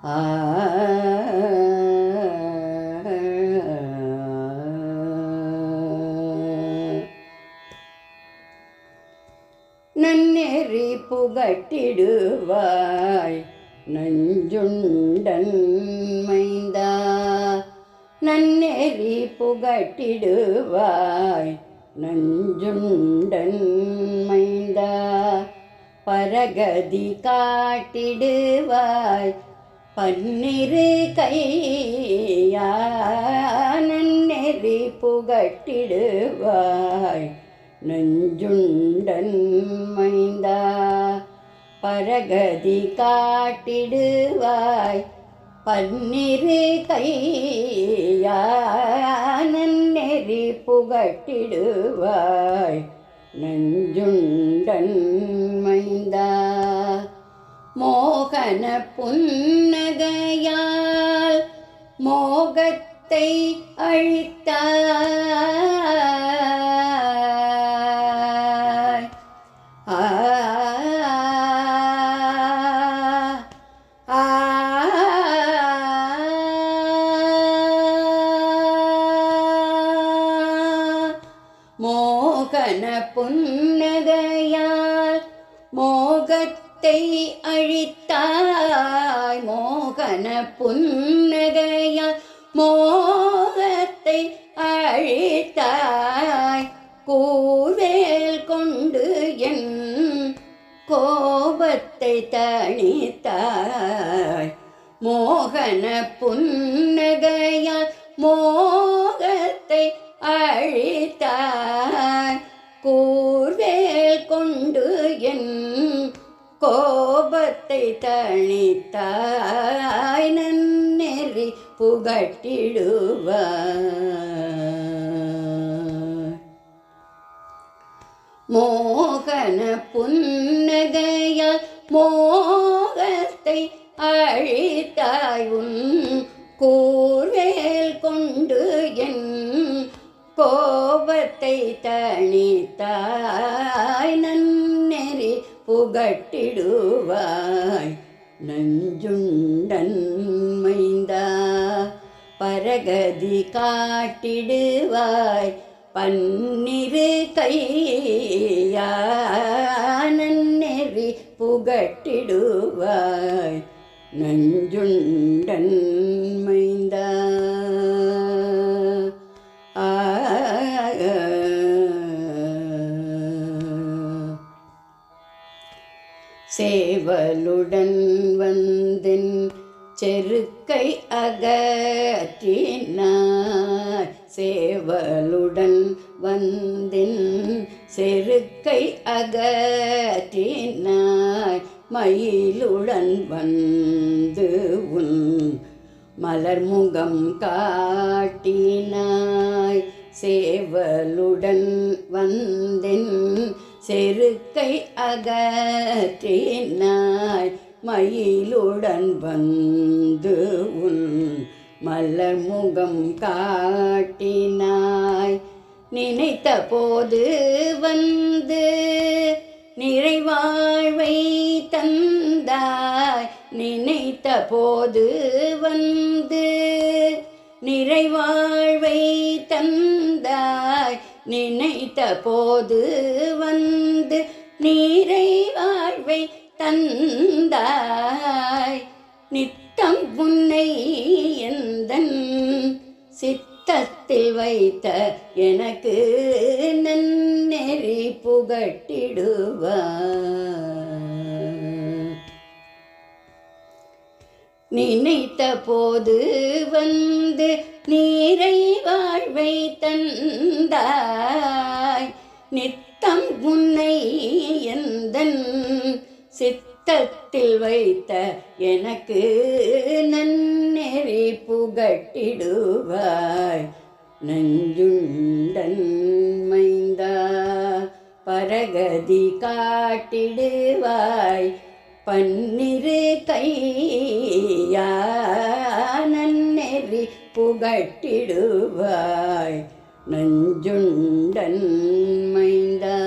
ஆ நன்னெறி புகட்டிடுவாய் நஞ்சுண்டன் மைந்தா, நன்னெறி புகட்டிடுவாய் நஞ்சுண்டன் மைந்தா, பரகதி காட்டிடுவாய் பன்னிரு கையா, நன்னெறி புகட்டிடுவாய் நஞ்சுண்டன் மைந்தா, பரகதி காட்டிடுவாய் பன்னிரு கையா, நன்னெறி புகட்டிடுவாய் நஞ்சுண்டன் மைந்தா, மோகன புன்னகையால் மோகத்தை அழித்தாய். ஆ ஆ மோகன புன்னகையால் மோகத்தை அழித்தாய், மோகன புன்னகையால் மோகத்தை அழித்தாய், கூவேல் கொண்டு என் கோபத்தை தணித்தாய், மோகன புன்னகையால் மோகத்தை அழித்தாய், கூர்வேல் கொண்டு என் கோபத்தை தணித்தாய், நன்னெறி புகட்டிடுவாய். மோகன புன்னகையால் மோகத்தை அழித்தாய், உன் கூர்வேல் கொண்டு என் கோபத்தை தணித்தாய், நன்னெறி புகட்டிடுவாய் நஞ்சுண்டன் மைந்தா, பரகதி காட்டிடுவாய் பன்னிரு கையா, நன்னெறி புகட்டிடுவாய் நஞ்சுண்டன் மைந்தா. சேவலுடன் வந்தென் செருக்கை அகற்றினாய், சேவலுடன் வந்தென் செருக்கை அகற்றினாய், மயிலுடன் வந்து உன் மலர்முகம் காட்டினாய், சேவலுடன் வந்தென் செருக்கை அகற்றினாய், மயிலுடன் வந்து உன் மலர்முகம் காட்டினாய், நினைத்த போது வந்து நிறைவாழ்வை தந்தாய், நினைத்த போது வந்து நிறைவாழ்வை தந்தாய், நினைத்த போது வந்து நிறைவாழ்வை தந்தாய், நித்தம் உன்னை எந்தன் சித்தத்தில் வைத்த எனக்கு நன்னெறி புகட்டிடுவாய். நினைத்த போது வந்து நிறைவாழ்வை தந்தாய், நித்தம் உன்னை எந்தன் சித்தத்தில் வைத்த எனக்கு நன்னெறி புகட்டிடுவாய் நஞ்சுண்டன் மைந்தா, பரகதி காட்டிடுவாய் பன்னிரு கையா, நன்னெறி புகட்டிடுவாய் நஞ்சுண்டன் மைந்தா.